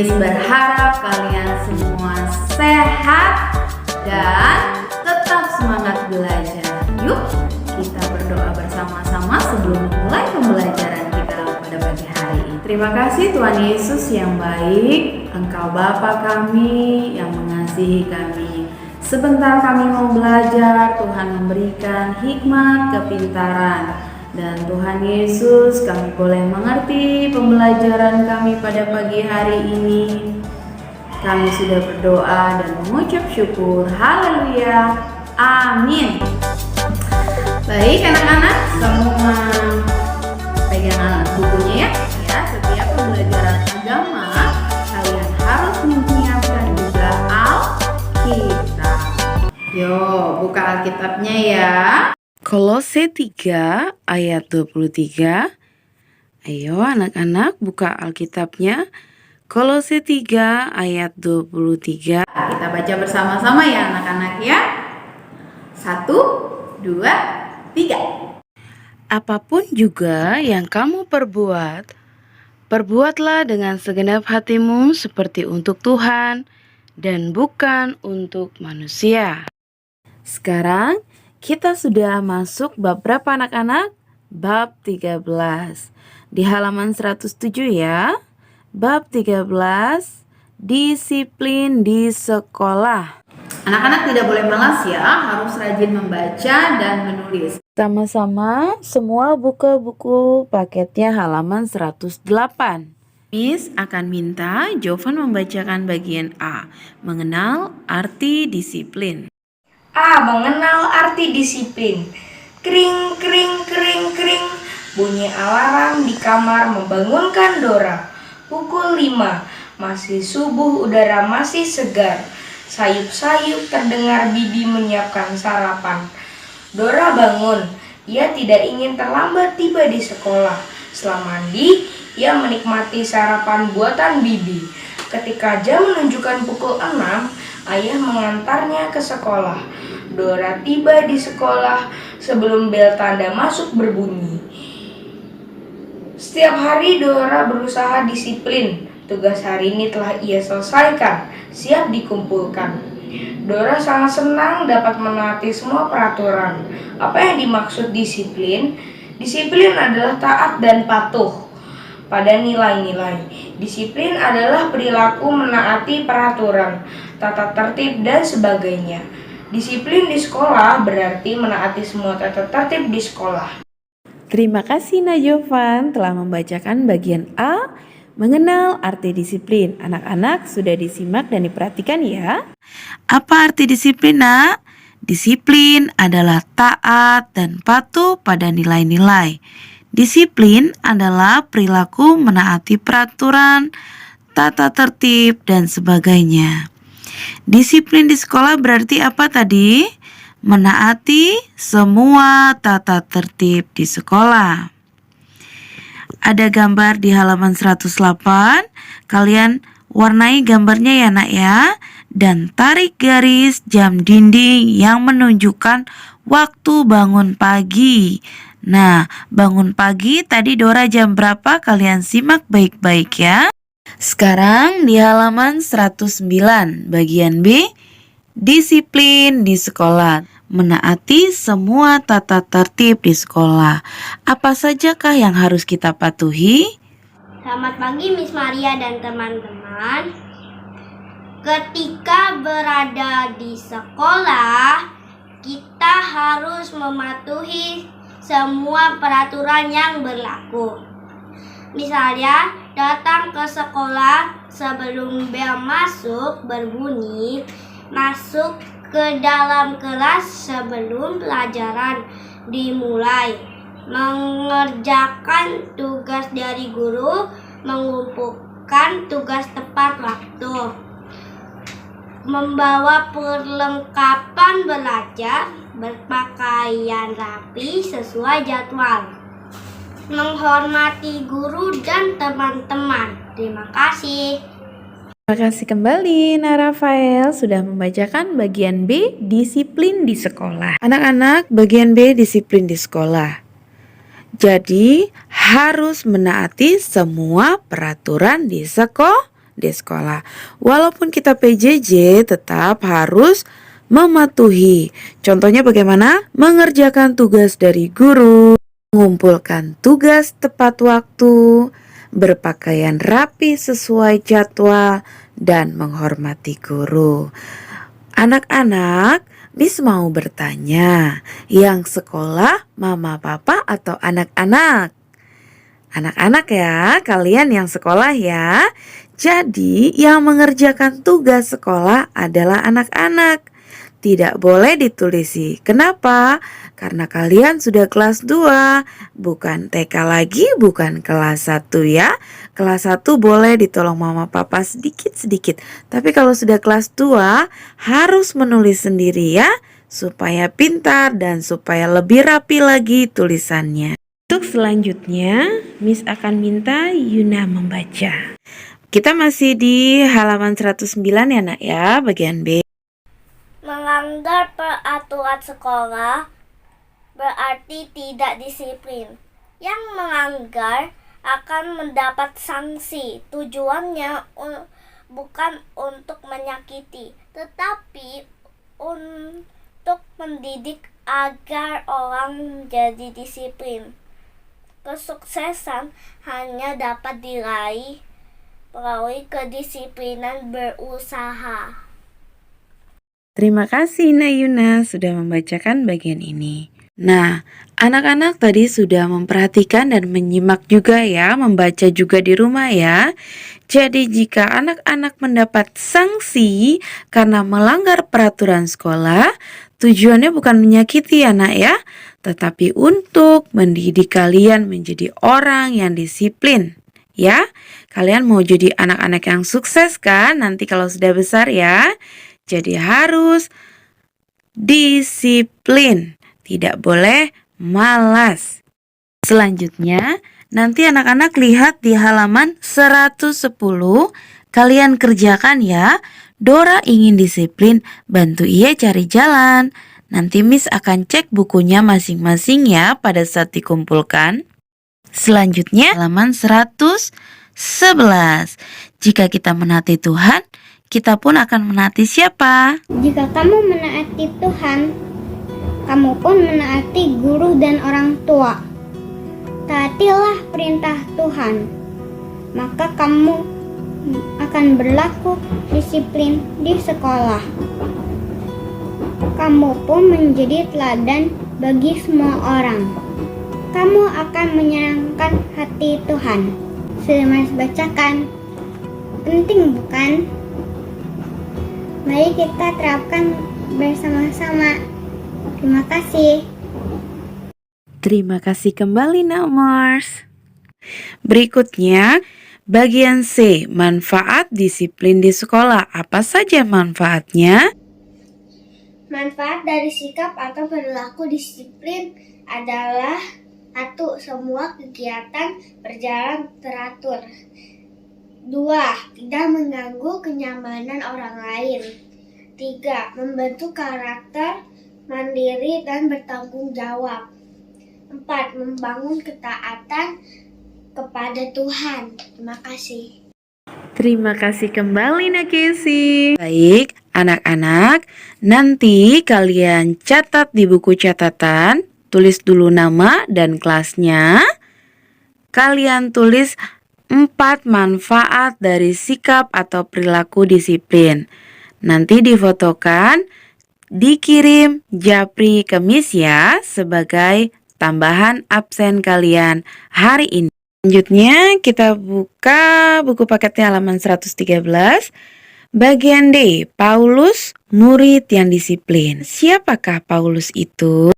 Miss berharap kalian semua sehat dan tetap semangat belajar. Yuk, kita berdoa bersama-sama sebelum mulai pembelajaran kita pada pagi hari ini. Terima kasih Tuhan Yesus yang baik, Engkau Bapa kami yang mengasihi kami. Sebentar kami mau belajar, Tuhan memberikan hikmat, kepintaran. Dan Tuhan Yesus, kami boleh mengerti pembelajaran kami pada pagi hari ini. Kami sudah berdoa dan mengucap syukur. Haleluya. Amin. Baik anak-anak, semua pegang bukunya ya. Ya, setiap pembelajaran agama kalian harus menyiapkan juga Alkitab. Yo, buka Alkitabnya ya. Kolose 3 ayat 23. Ayo anak-anak buka Alkitabnya. Kolose 3 ayat 23. Kita baca bersama-sama ya anak-anak ya. 1, 2, 3. Apapun juga yang kamu perbuat, perbuatlah dengan segenap hatimu seperti untuk Tuhan dan bukan untuk manusia. Sekarang kita sudah masuk bab berapa anak-anak? Bab 13. Di halaman 107 ya. Bab 13, disiplin di sekolah. Anak-anak tidak boleh malas ya, harus rajin membaca dan menulis. Sama-sama semua buka buku paketnya halaman 108. Miss akan minta Jovan membacakan bagian A, mengenal arti disiplin. A. Mengenal arti disiplin. Kring, kring, kring, kring. Bunyi alarm di kamar membangunkan Dora. Pukul 5. Masih subuh, udara masih segar. Sayup-sayup terdengar Bibi menyiapkan sarapan. Dora bangun. Ia tidak ingin terlambat tiba di sekolah. Setelah mandi, ia menikmati sarapan buatan Bibi. Ketika jam menunjukkan pukul 6, ayah mengantarnya ke sekolah. Dora tiba di sekolah sebelum bel tanda masuk berbunyi. Setiap hari Dora berusaha disiplin. Tugas hari ini telah ia selesaikan, siap dikumpulkan. Dora sangat senang dapat menaati semua peraturan. Apa yang dimaksud disiplin? Disiplin adalah taat dan patuh pada nilai-nilai. Disiplin adalah perilaku menaati peraturan, tata tertib dan sebagainya. Disiplin di sekolah berarti menaati semua tata tertib di sekolah. Terima kasih Najovan telah membacakan bagian A, mengenal arti disiplin. Anak-anak sudah disimak dan diperhatikan ya. Apa arti disiplin, Nak? Disiplin adalah taat dan patuh pada nilai-nilai. Disiplin adalah perilaku menaati peraturan, tata tertib, dan sebagainya. Disiplin di sekolah berarti apa tadi? Menaati semua tata tertib di sekolah. Ada gambar di halaman 108. Kalian warnai gambarnya ya nak ya. Dan tarik garis jam dinding yang menunjukkan waktu bangun pagi. Nah, bangun pagi tadi Dora jam berapa? Kalian simak baik-baik ya. Sekarang di halaman 109 bagian B, disiplin di sekolah, menaati semua tata tertib di sekolah. Apa sajakah yang harus kita patuhi? Selamat pagi Miss Maria dan teman-teman. Ketika berada di sekolah, kita harus mematuhi semua peraturan yang berlaku. Misalnya, datang ke sekolah sebelum bel masuk berbunyi, masuk ke dalam kelas sebelum pelajaran dimulai, mengerjakan tugas dari guru, mengumpulkan tugas tepat waktu, membawa perlengkapan belajar, berpakaian rapi sesuai jadwal, menghormati guru dan teman-teman. Terima kasih. Terima kasih kembali Nak Rafael sudah membacakan bagian B, disiplin di sekolah. Anak-anak, bagian B, disiplin di sekolah. Jadi harus menaati semua peraturan di di sekolah. Walaupun kita PJJ tetap harus mematuhi. Contohnya bagaimana? Mengerjakan tugas dari guru, mengumpulkan tugas tepat waktu, berpakaian rapi sesuai jadwal, dan menghormati guru. Anak-anak, Miss mau bertanya, yang sekolah mama papa atau anak-anak? Anak-anak ya, kalian yang sekolah ya. Jadi yang mengerjakan tugas sekolah adalah anak-anak. Tidak boleh ditulisi. Kenapa? Karena kalian sudah kelas 2, bukan TK lagi, bukan kelas 1 ya. Kelas 1 boleh ditolong mama papa sedikit-sedikit. Tapi kalau sudah kelas 2 harus menulis sendiri ya, supaya pintar dan supaya lebih rapi lagi tulisannya. Untuk selanjutnya, Miss akan minta Yuna membaca. Kita masih di halaman 109 ya nak ya, bagian B. Melanggar peraturan sekolah berarti tidak disiplin. Yang melanggar akan mendapat sanksi. Tujuannya bukan untuk menyakiti, tetapi untuk mendidik agar orang menjadi disiplin. Kesuksesan hanya dapat diraih melalui kedisiplinan berusaha. Terima kasih Nayuna sudah membacakan bagian ini. Nah, anak-anak tadi sudah memperhatikan dan menyimak juga ya, membaca juga di rumah ya. Jadi jika anak-anak mendapat sanksi karena melanggar peraturan sekolah, tujuannya bukan menyakiti anak ya, tetapi untuk mendidik kalian menjadi orang yang disiplin. Ya, kalian mau jadi anak-anak yang sukses kan nanti kalau sudah besar ya. Jadi harus disiplin, tidak boleh malas. Selanjutnya, nanti anak-anak lihat di halaman 110, kalian kerjakan ya. Dora ingin disiplin, bantu ia cari jalan. Nanti Miss akan cek bukunya masing-masing ya pada saat dikumpulkan. Selanjutnya, halaman 111. Jika kita menaati Tuhan, kita pun akan menaati siapa? Jika kamu menaati Tuhan, kamu pun menaati guru dan orang tua. Taatilah perintah Tuhan, maka kamu akan berlaku disiplin di sekolah. Kamu pun menjadi teladan bagi semua orang. Kamu akan menyenangkan hati Tuhan. Sudah Mas bacakan. Penting bukan? Mari kita terapkan bersama-sama. Terima kasih. Terima kasih kembali Nak Mars. Berikutnya, bagian C, manfaat disiplin di sekolah. Apa saja manfaatnya? Manfaat dari sikap atau perilaku disiplin adalah 1. Semua kegiatan berjalan teratur. 2. Tidak mengganggu kenyamanan orang lain. 3. Membentuk karakter mandiri dan bertanggung jawab. 4. Membangun ketaatan kepada Tuhan. Terima kasih. Terima kasih kembali Nak Kesi. Baik, anak-anak, nanti kalian catat di buku catatan, tulis dulu nama dan kelasnya. Kalian tulis 4 manfaat dari sikap atau perilaku disiplin. Nanti difotokan, dikirim Japri ke Miss ya sebagai tambahan absen kalian hari ini. Selanjutnya kita buka buku paketnya halaman 113. Bagian D, Paulus, murid yang disiplin. Siapakah Paulus itu?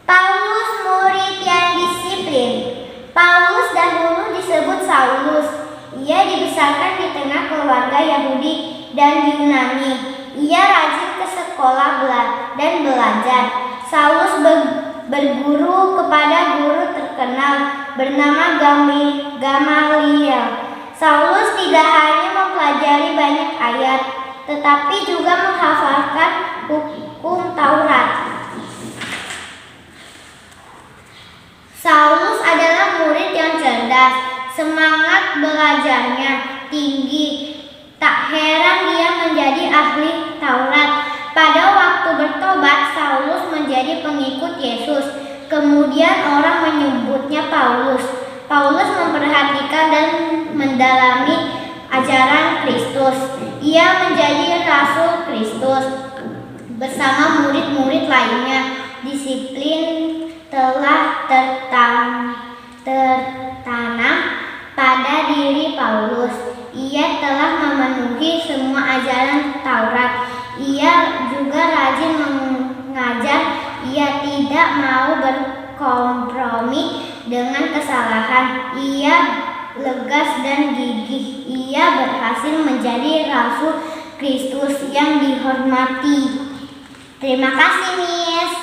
Paulus, murid yang disiplin. Paulus dahulu disebut Saulus. Ia dibesarkan di tengah keluarga Yahudi dan Yunani. Ia rajin ke sekolah dan belajar. Saulus berguru kepada guru terkenal bernama Gamaliel. Saulus tidak hanya mempelajari banyak ayat, tetapi juga menghafalkan hukum Taurat. Saulus adalah murid yang cerdas, semangat belajarnya tinggi, Tak heran dia menjadi ahli Taurat. Pada waktu bertobat, Saulus menjadi pengikut Yesus. Kemudian orang menyebutnya Paulus. Paulus memperhatikan dan mendalami ajaran Kristus. Ia menjadi rasul Kristus bersama murid-murid lainnya. Disiplin telah tertanam pada diri Paulus. Ia telah memenuhi semua ajaran Taurat. Ia juga rajin mengajar. Ia tidak mau berkompromi dengan kesalahan. Ia legas dan gigih. Ia berhasil menjadi rasul Kristus yang dihormati. Terima kasih, Miss.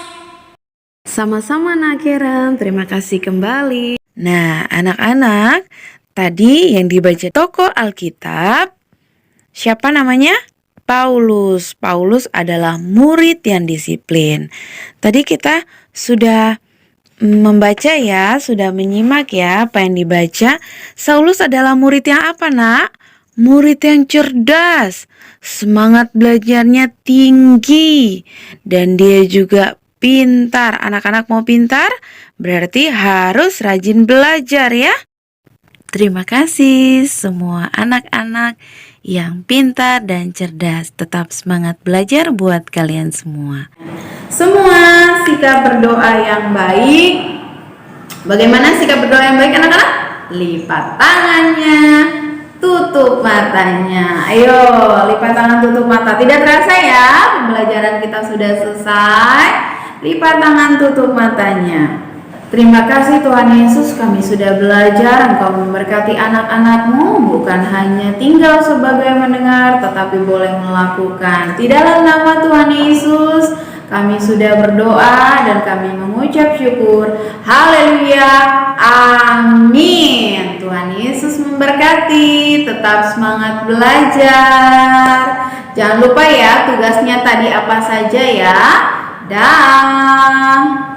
Sama-sama Nak Karen, terima kasih kembali. Nah, anak-anak, tadi yang dibaca tokoh Alkitab, siapa namanya? Paulus. Paulus adalah murid yang disiplin. Tadi kita sudah membaca ya, sudah menyimak ya apa yang dibaca. Saulus adalah murid yang apa, Nak? Murid yang cerdas, semangat belajarnya tinggi, dan dia juga pintar. Anak-anak mau pintar? Berarti harus rajin belajar ya. Terima kasih semua anak-anak yang pintar dan cerdas. Tetap semangat belajar buat kalian semua. Semua sikap berdoa yang baik. Bagaimana sikap berdoa yang baik anak-anak? Lipat tangannya, tutup matanya. Ayo, lipat tangan, tutup mata. Tidak terasa ya, pembelajaran kita sudah selesai. Lipat tangan, tutup matanya. Terima kasih Tuhan Yesus, kami sudah belajar. Engkau memberkati anak-anak-Mu, bukan hanya tinggal sebagai mendengar, tetapi boleh melakukan. Di dalam nama Tuhan Yesus, kami sudah berdoa dan kami mengucap syukur. Haleluya, amin. Tuhan Yesus memberkati. Tetap semangat belajar. Jangan lupa ya, tugasnya tadi apa saja ya. Dah.